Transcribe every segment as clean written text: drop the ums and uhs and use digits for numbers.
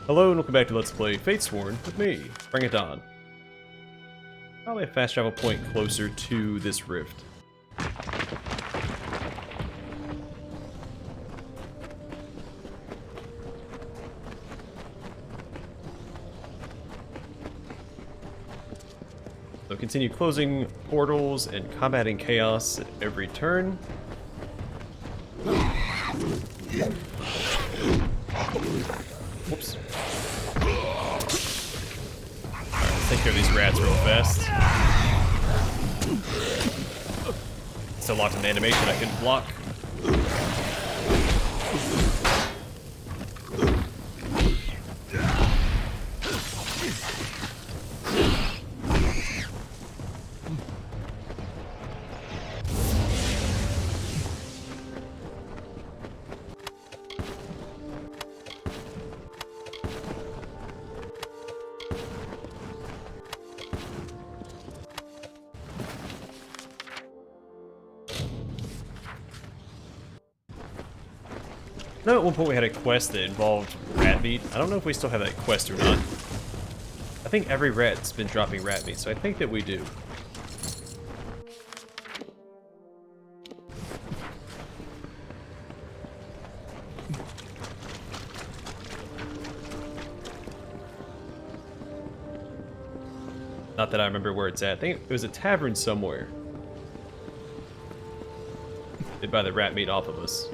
Hello and welcome back to Let's Play Fatesworn with me, Brigand Hall. Probably a fast travel point closer to this rift. So continue closing portals and combating chaos at every turn. Whoops. Let's take care of these rats real fast. Still locked in animation, I can block. I know at one point we had a quest that involved rat meat. I don't know if we still have that quest or not. I think every rat's been dropping rat meat, so I think that we do. Not that I remember where it's at. I think it was a tavern somewhere. They'd buy the rat meat off of us.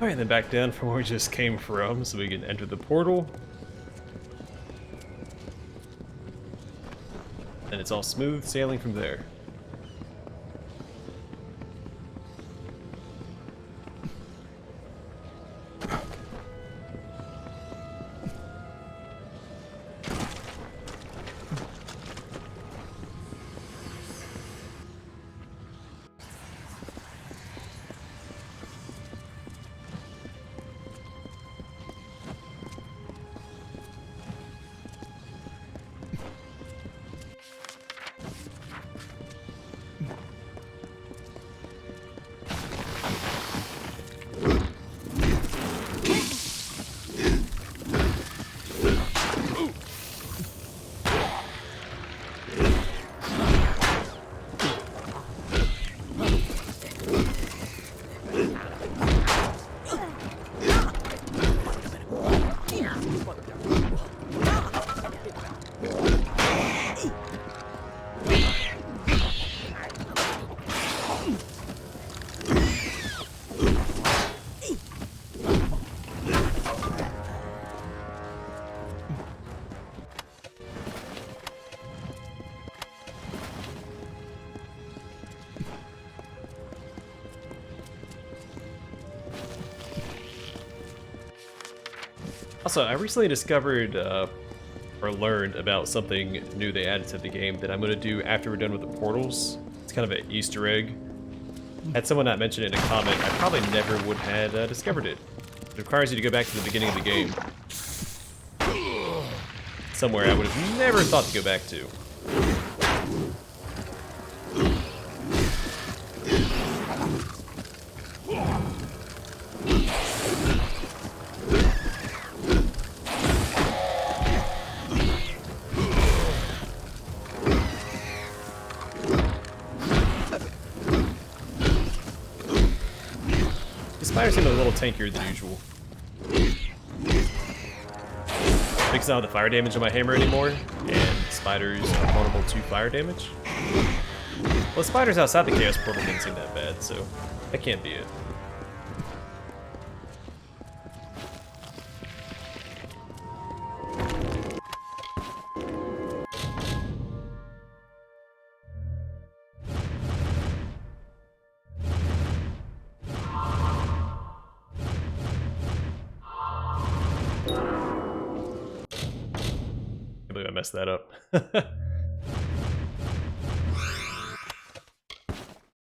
Alright, then back down from where we just came from so we can enter the portal. And it's all smooth sailing from there. Also, I recently discovered, or learned about something new they added to the game that I'm going to do after we're done with the portals. It's kind of an Easter egg. Had someone not mentioned it in a comment, I probably never would have discovered it. It requires you to go back to the beginning of the game. Somewhere I would have never thought to go back to. Spiders seem a little tankier than usual. because I don't have the fire damage on my hammer anymore, and spiders are vulnerable to fire damage. Well, spiders outside the chaos portal didn't seem that bad, so that can't be it. I believe I messed that up.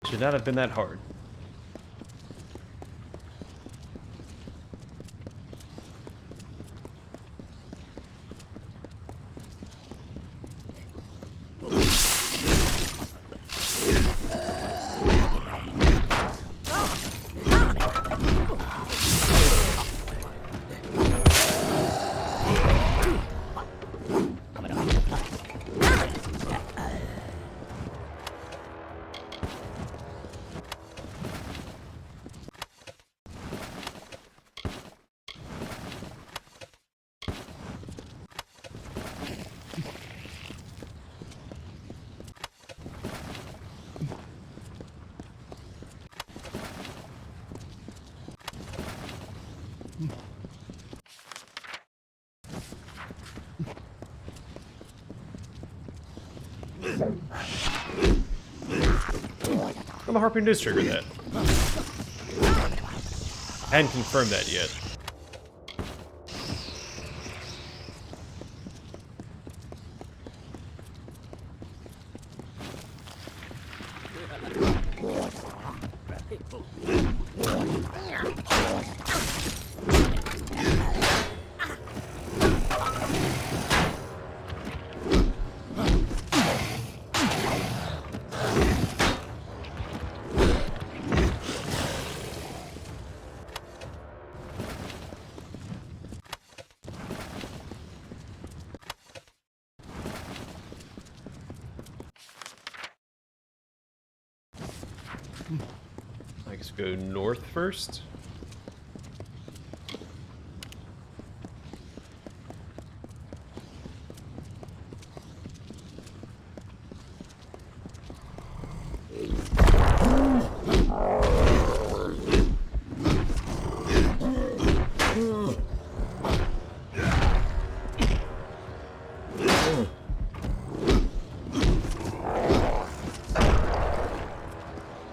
Should not have been that hard. I'm a Harping does trigger that. I hadn't confirmed that yet. I guess go north first.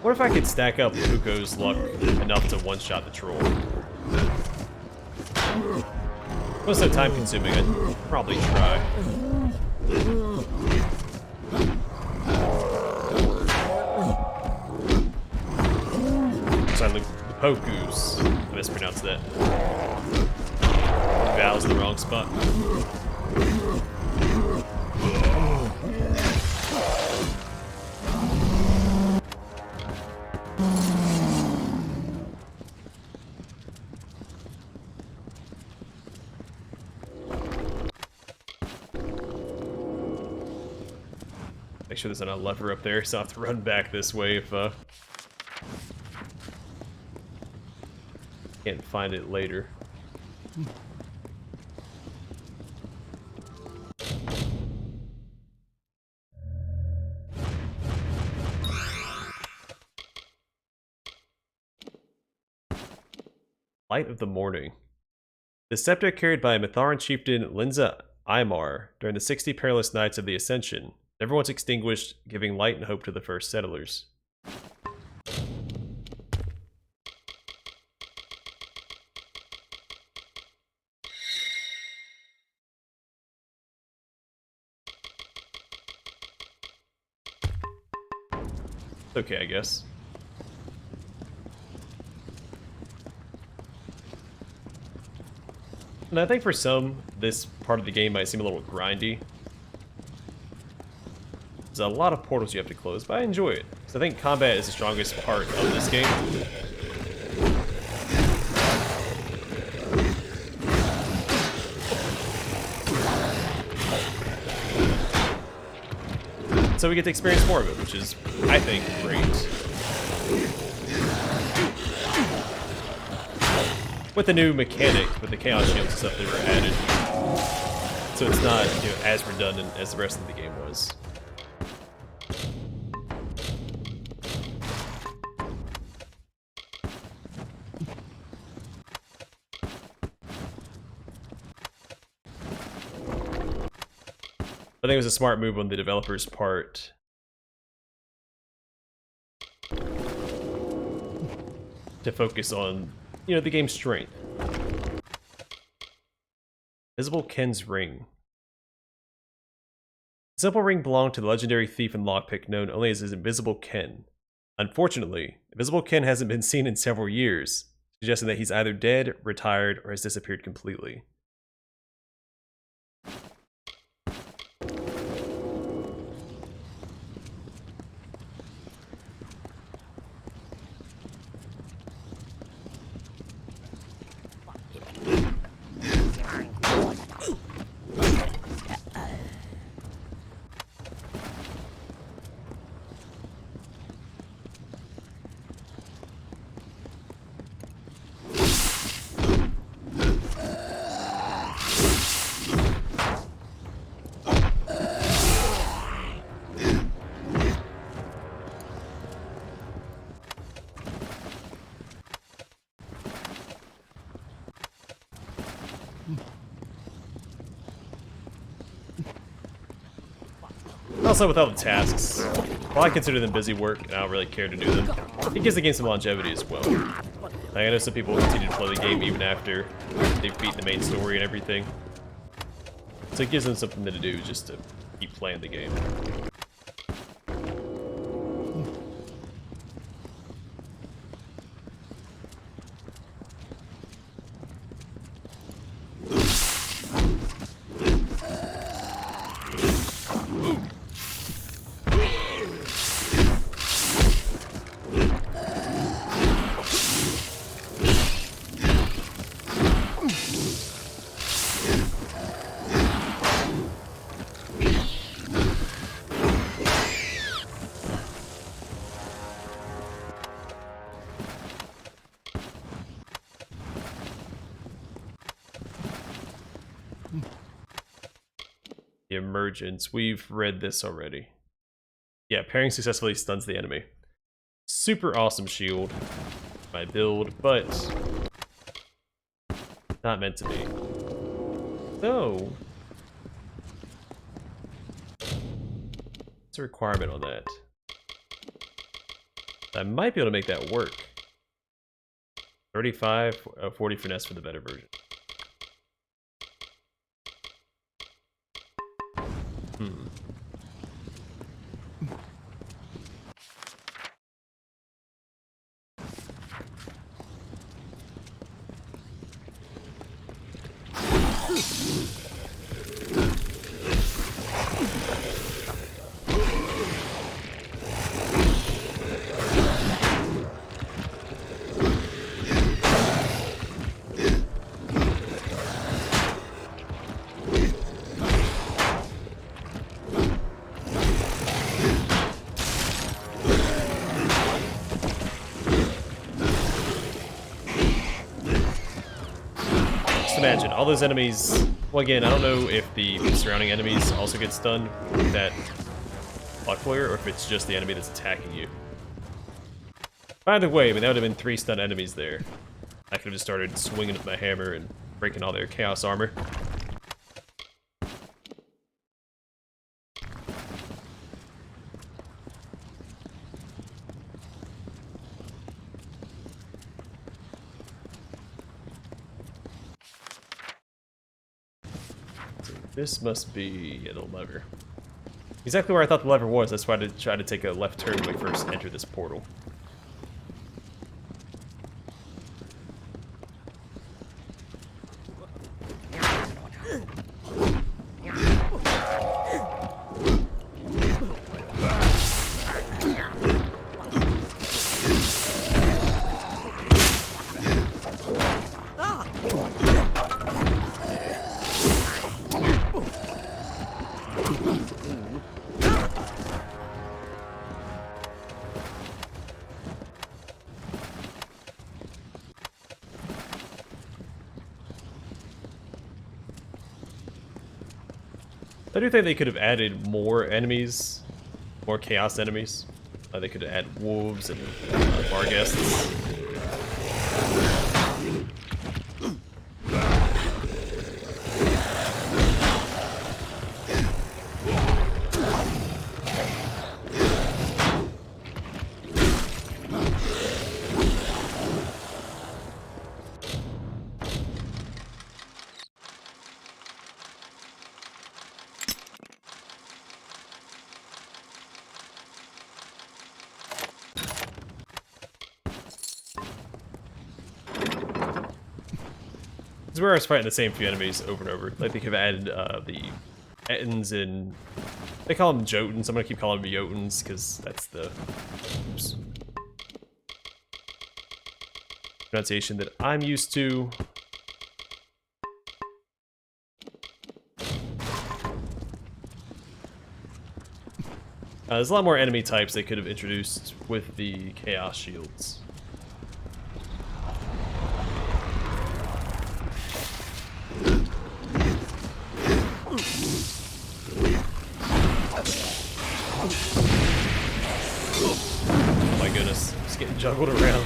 What if I could stack up Puko's luck enough to one-shot the troll? It was so time-consuming, I'd probably try. Sorry, Pokus. I mispronounced that. Val's in the wrong spot. Make sure there's not a lever up there, so I have to run back this way if can't find it later. Light of the Morning. The scepter carried by Mitharan chieftain Linza Aymar during the 60 perilous nights of the Ascension, never once extinguished, giving light and hope to the first settlers. Okay, I guess. And I think for some, this part of the game might seem a little grindy. There's a lot of portals you have to close, but I enjoy it. So I think combat is the strongest part of this game. So we get to experience more of it, which is, I think, great. With the new mechanic, with the chaos shields and stuff that were added. so it's not, you know, as redundant as the rest of the game was. I think it was a smart move on the developer's part to focus on, you know, the game's strength. Invisible Ken's Ring. The simple ring belonged to the legendary thief and lockpick known only as his Invisible Ken. Unfortunately, Invisible Ken hasn't been seen in several years, suggesting that he's either dead, retired, or has disappeared completely. Also, with all the tasks, while I consider them busy work and I don't really care to do them, it gives the game some longevity as well. Like, I know some people continue to play the game even after they've beat the main story and everything. So it gives them something to do just to keep playing the game. Emergence. We've read this already. Yeah, parrying successfully stuns the enemy. Super awesome shield. My build, but not meant to be. So, what's the requirement on that? I might be able to make that work. 35, 40 finesse for the better version. Imagine all those enemies. Well, again, I don't know if the surrounding enemies also get stunned with that block warrior, or if it's just the enemy that's attacking you. Either way, I mean, that would have been 3 stun enemies there. I could have just started swinging with my hammer and breaking all their chaos armor. This must be the lever. Exactly where I thought the lever was. That's why I tried to take a left turn when we first enter this portal. I do think they could have added more enemies, more chaos enemies. They could have added wolves and bar guests. This is where I was fighting the same few enemies over and over. Like they could have added the Ettins and they call them Jotuns. I'm gonna keep calling them Jotuns because that's the pronunciation that I'm used to. There's a lot more enemy types they could have introduced with the Chaos Shields. Oh my goodness, just getting juggled around.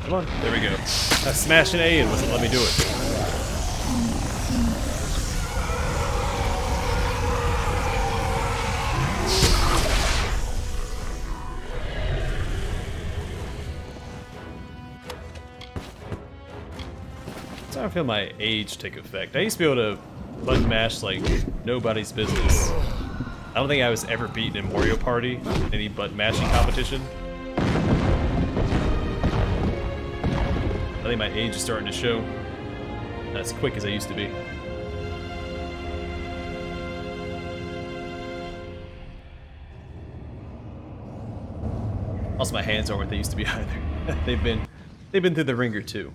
Come on, there we go. I smashed an A and wasn't let me do it. So I feel my age take effect. I used to be able to button mash like nobody's business. I don't think I was ever beaten in Mario Party, any button mashing competition. I think my age is starting to show. Not as quick as I used to be. Also, my hands aren't what they used to be either. they've been through the ringer too.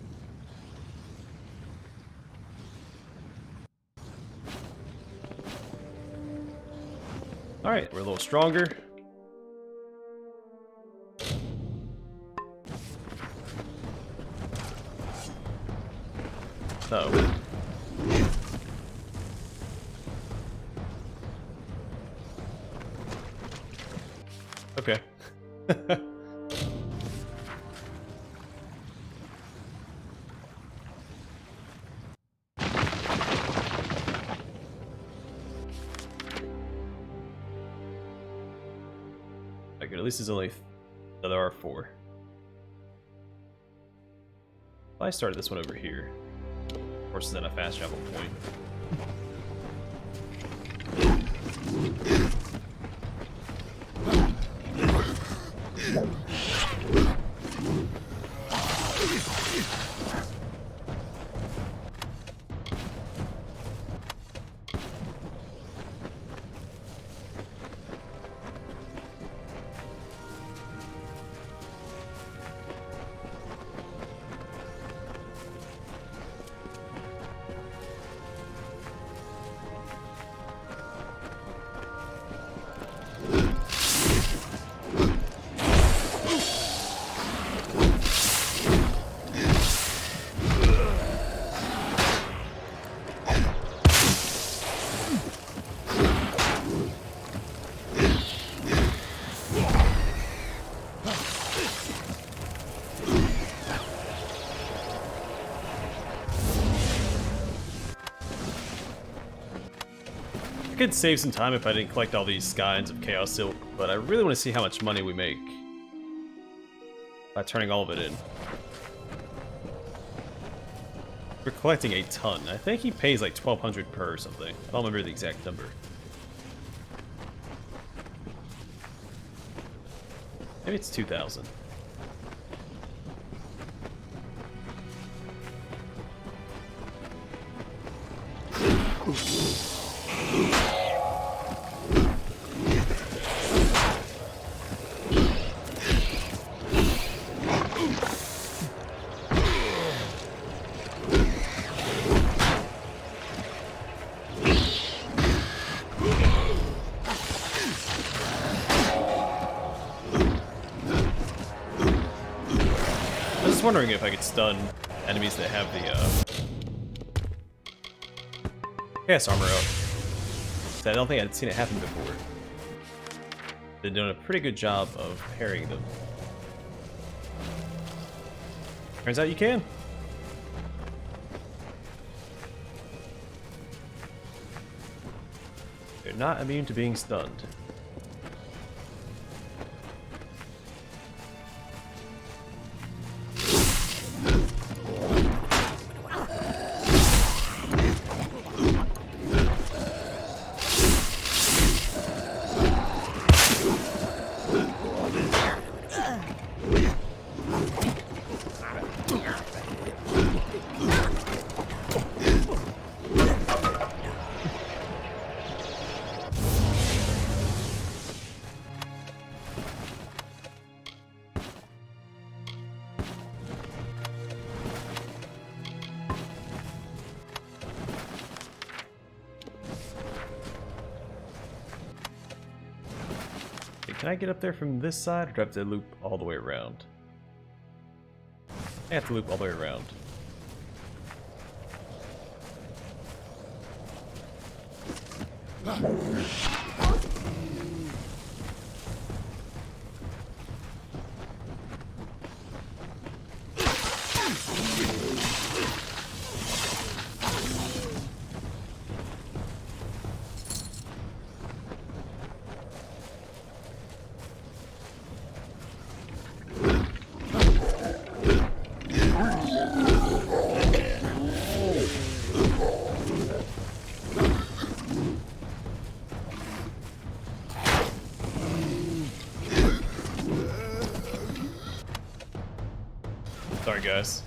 All right, we're a little stronger. Uh-oh. Okay. Okay, at least there's only... No, there are 4. I started this one over here. Of course, it's at a fast travel point. I could save some time if I didn't collect all these skeins of Chaos Silk, but I really want to see how much money we make by turning all of it in. We're collecting a ton. I think he pays like 1,200 per or something. I don't remember the exact number. Maybe it's 2,000. Wondering if I could stun enemies that have the chaos armor up. I don't think I'd seen it happen before. They've done a pretty good job of parrying them. Turns out you can. They're not immune to being stunned. Can I get up there from this side, or do I have to loop all the way around? I have to loop all the way around. Sorry, guys.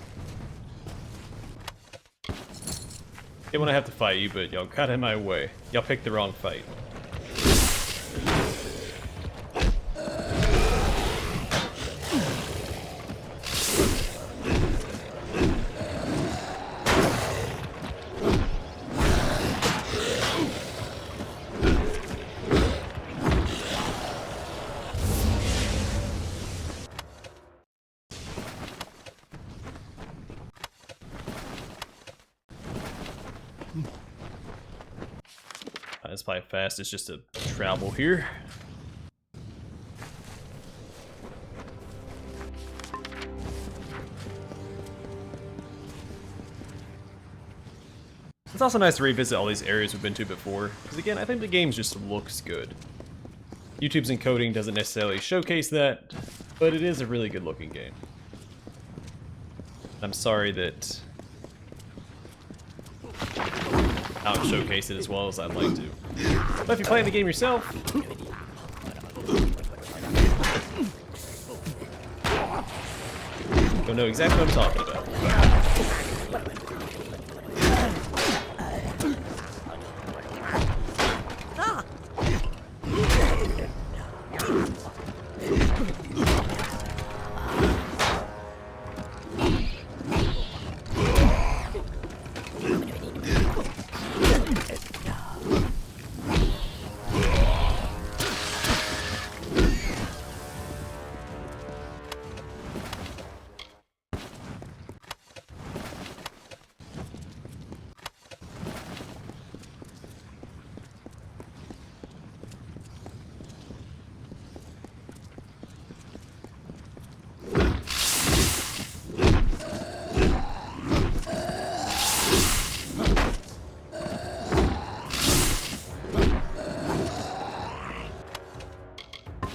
Didn't want to have to fight you, but y'all got in my way. Y'all picked the wrong fight. That's probably fast. It's just to travel here. It's also nice to revisit all these areas we've been to before, because again, I think the game just looks good. YouTube's encoding doesn't necessarily showcase that, but it is a really good looking game. I'm sorry that I don't showcase it as well as I'd like to. But if you're playing the game yourself, you'll know exactly what I'm talking about.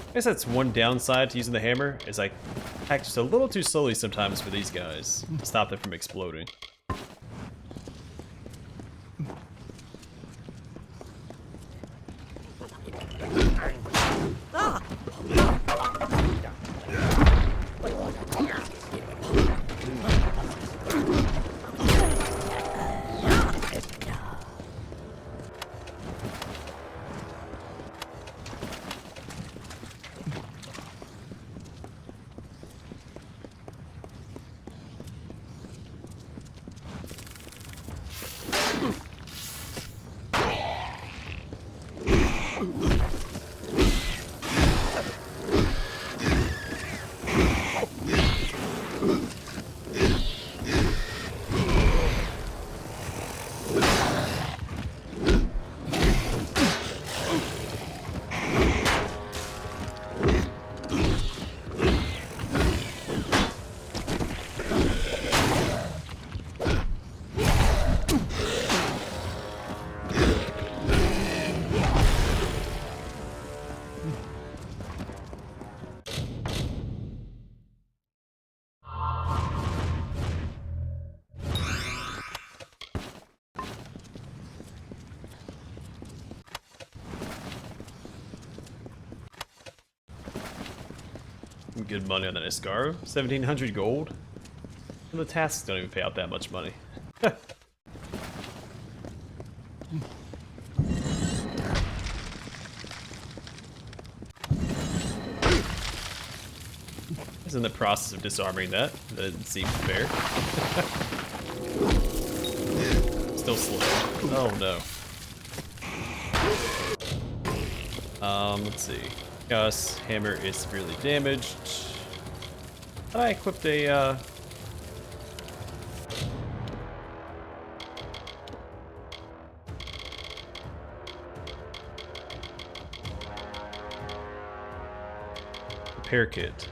I guess that's one downside to using the hammer, is I act just a little too slowly sometimes for these guys to stop them from exploding. good money on that Iscaro. 1,700 gold. And the tasks don't even pay out that much money. I was in the process of disarming that. That didn't seem fair. Still slow. Oh no. Let's see. Gus, hammer is severely damaged. I equipped a, repair kit.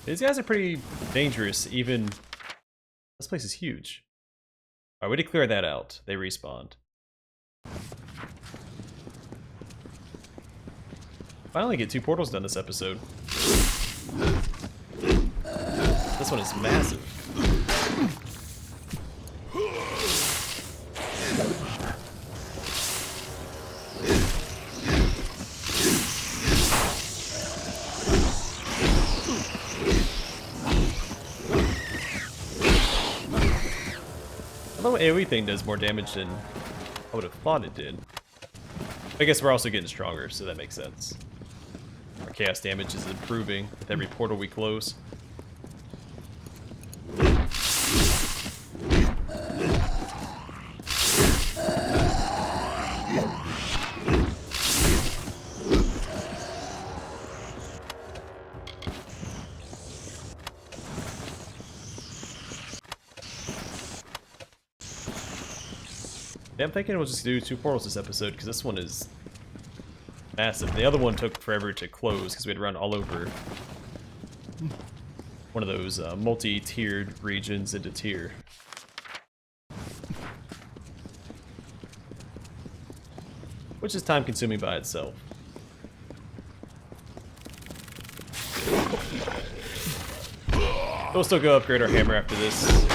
These guys are pretty dangerous, even... This place is huge. Alright, way to clear that out. They respawned. Finally get 2 portals done this episode. This one is massive. Although AoE thing does more damage than I would have thought it did. I guess we're also getting stronger, so that makes sense. Our chaos damage is improving with every portal we close. Yeah, I'm thinking we'll just do 2 portals this episode, because this one is massive. The other one took forever to close, because we had to run all over one of those multi-tiered regions into tier. Which is time-consuming by itself. We'll still go upgrade our hammer after this.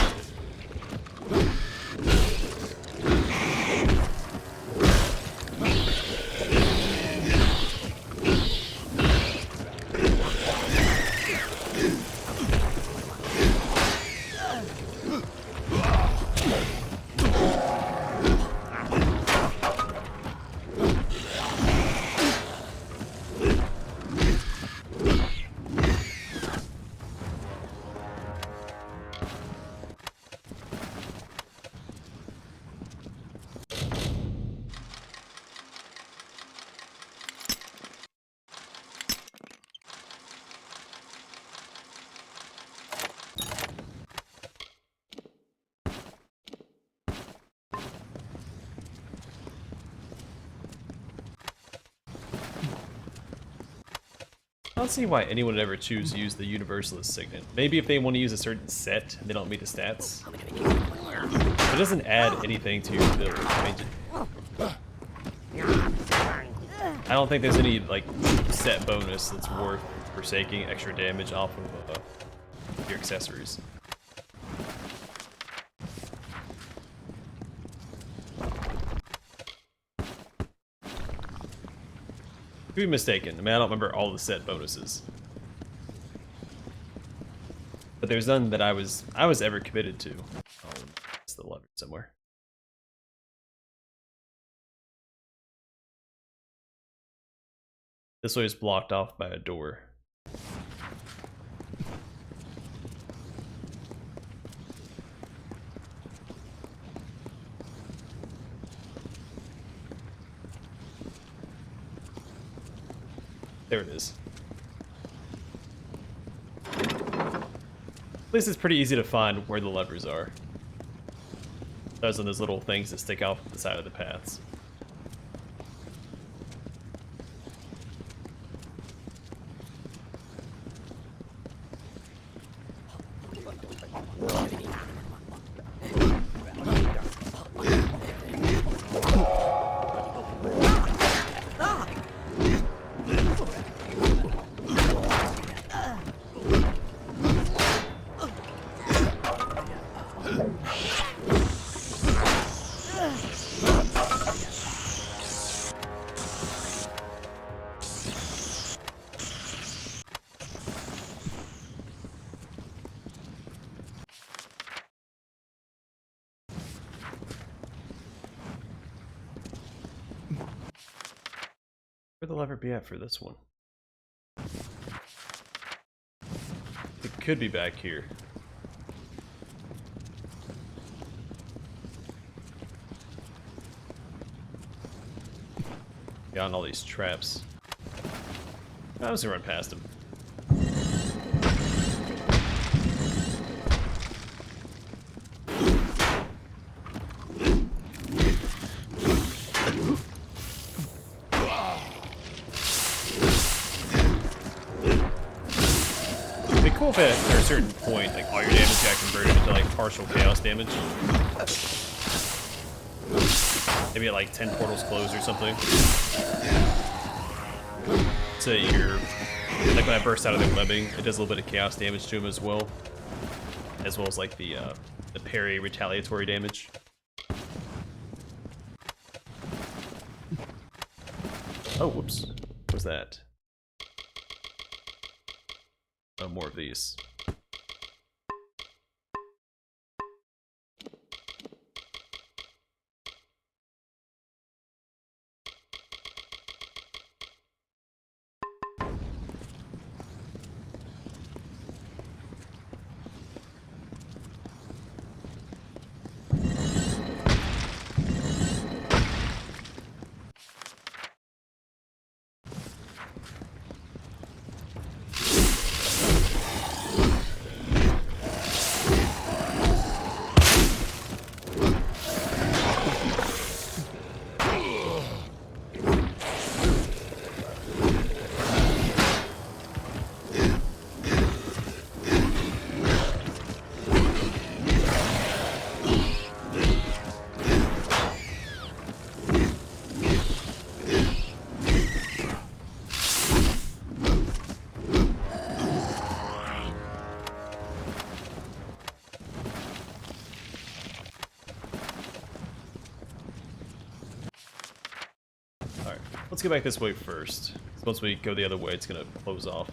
I don't see why anyone would ever choose to use the Universalist Signet. Maybe if they want to use a certain set and they don't meet the stats. It doesn't add anything to your build. I don't think there's any like set bonus that's worth forsaking extra damage off of your accessories. Could be mistaken. I mean, I don't remember all the set bonuses, but there's none that I was ever committed to. Oh, it's the lever somewhere. This way is blocked off by a door. There it is. At least it's pretty easy to find where the levers are. Those are those little things that stick out the side of the paths. Where'd the lever be at for this one? It could be back here. Got all these traps. I was gonna run past him. Cool if at a certain point, like all your damage got converted into like partial chaos damage. Maybe at like 10 portals closed or something. So you're like when I burst out of the webbing, it does a little bit of chaos damage to him as well as like the parry retaliatory damage. Oh, whoops! What was that? Oh, more of these. Let's get back this way first. Once we go the other way, it's gonna close off.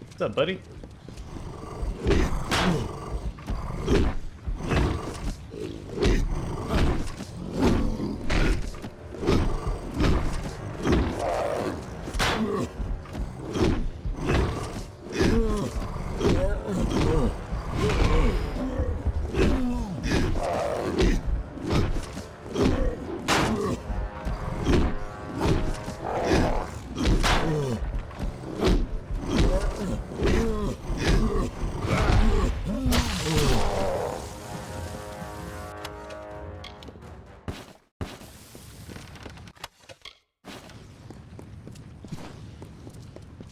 What's up, buddy?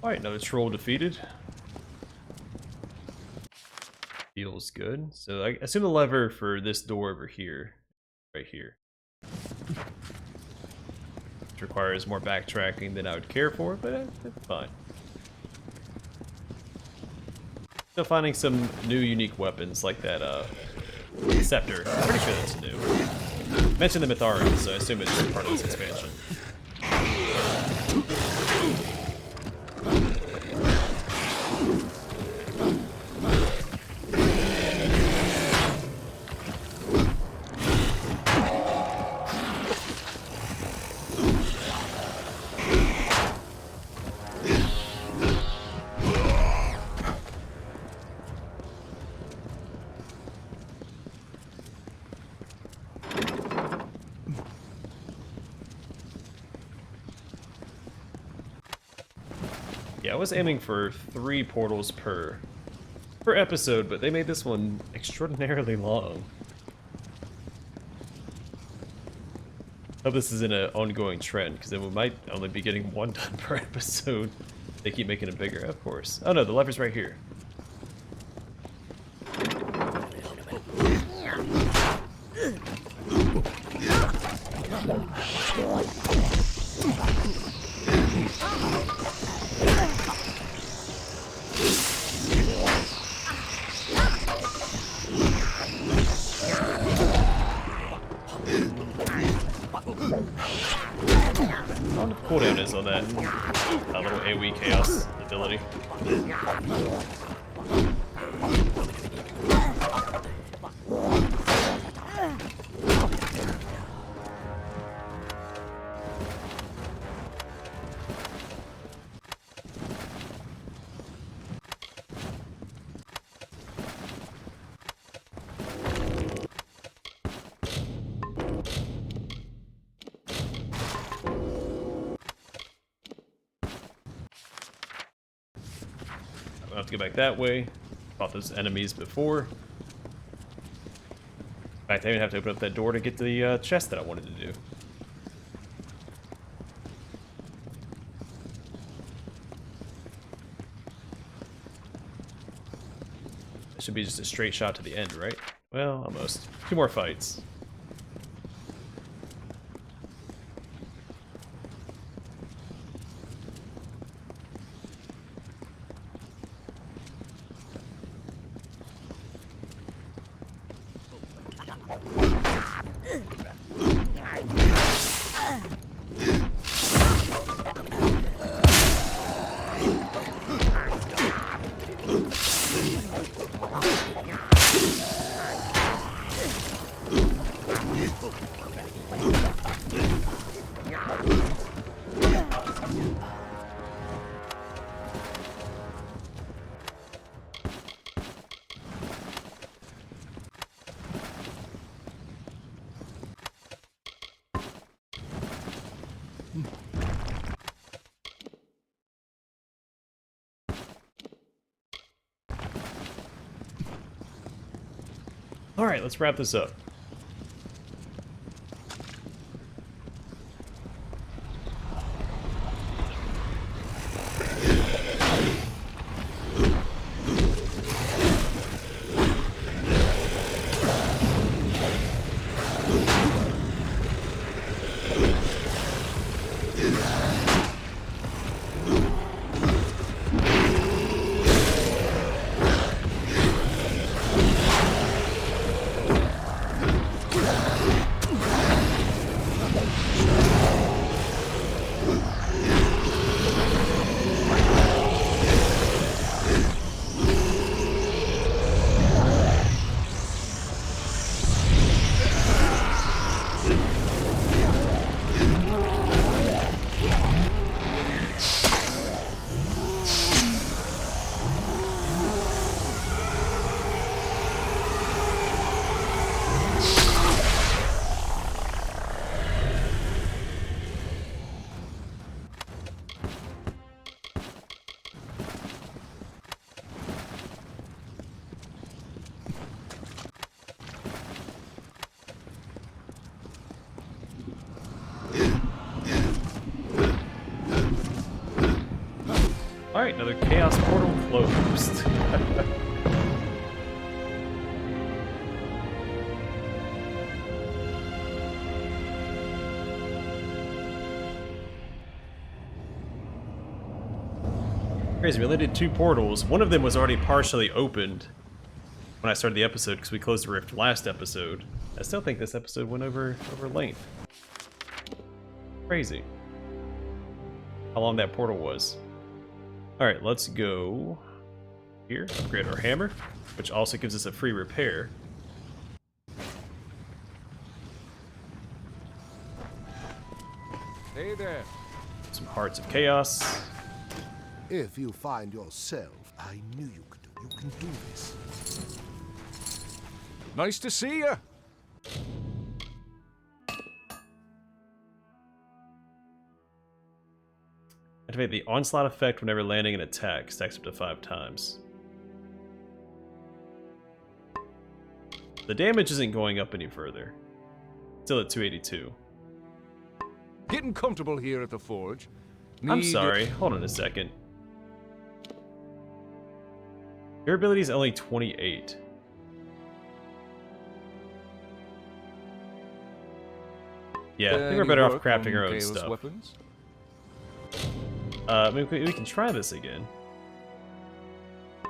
Alright, another troll defeated. Feels good. So I assume the lever for this door over here, right here, which requires more backtracking than I would care for, but it's fine. Still finding some new unique weapons like that scepter. I'm pretty sure that's new. I mentioned the myth already, so I assume it's part of this expansion. I was aiming for 3 portals per episode, but they made this one extraordinarily long. Hope this isn't an ongoing trend, because then we might only be getting 1 done per episode. They keep making it bigger, of course. Oh no, the lever's right here. I wonder what the cooldown is on that little AoE chaos ability. I'll have to go back that way. Fought those enemies before. In fact, I even have to open up that door to get to the chest that I wanted to do. It should be just a straight shot to the end, right? Well, almost. 2 more fights. Alright, let's wrap this up. Alright, another chaos portal closed. Crazy, we only did 2 portals. One of them was already partially opened when I started the episode because we closed the rift last episode. I still think this episode went over length. Crazy. How long that portal was. Alright, let's go here, upgrade our hammer, which also gives us a free repair. Hey there. Some hearts of chaos. If you find yourself, I knew you could do. You can do this. Nice to see you. I Activate the onslaught effect whenever landing an attack. Stacks up to 5 times. The damage isn't going up any further. Still at 282. Getting comfortable here at the forge. I'm sorry. Hold on a second. Durability is only 28. Yeah, I think we're better off crafting our own stuff. Weapons? I mean, we can try this again.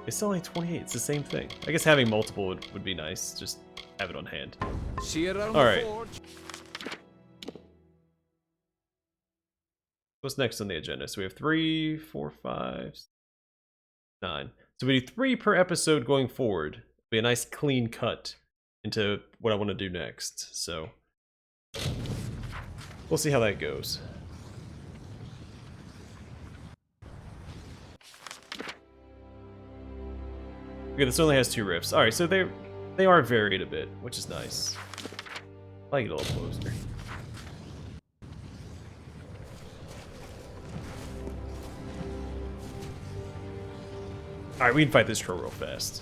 It's only 28. It's the same thing. I guess having multiple would be nice. Just have it on hand. See you around All the right. forge. What's next on the agenda? So we have 3, 4, 5, 9. So we do 3 per episode going forward. It'll be a nice clean cut into what I want to do next. So we'll see how that goes. Okay, this only has 2 rifts. Alright, so they are varied a bit, which is nice. I like it a little closer. Alright, we can fight this troll real fast.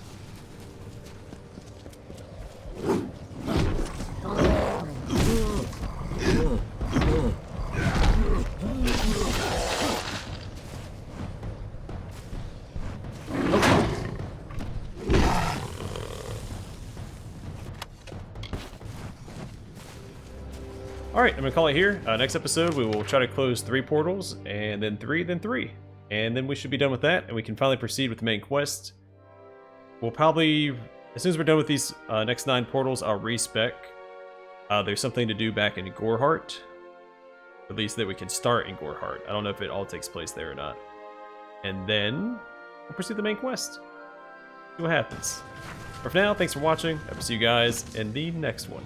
Alright, I'm gonna call it here. Next episode, we will try to close 3 portals, and then 3, then 3. And then we should be done with that, and we can finally proceed with the main quest. We'll probably, as soon as we're done with these next 9 portals, I'll respec. There's something to do back in Goreheart. At least that we can start in Goreheart. I don't know if it all takes place there or not. And then we'll pursue the main quest. See what happens. But for now, thanks for watching. I will see you guys in the next one.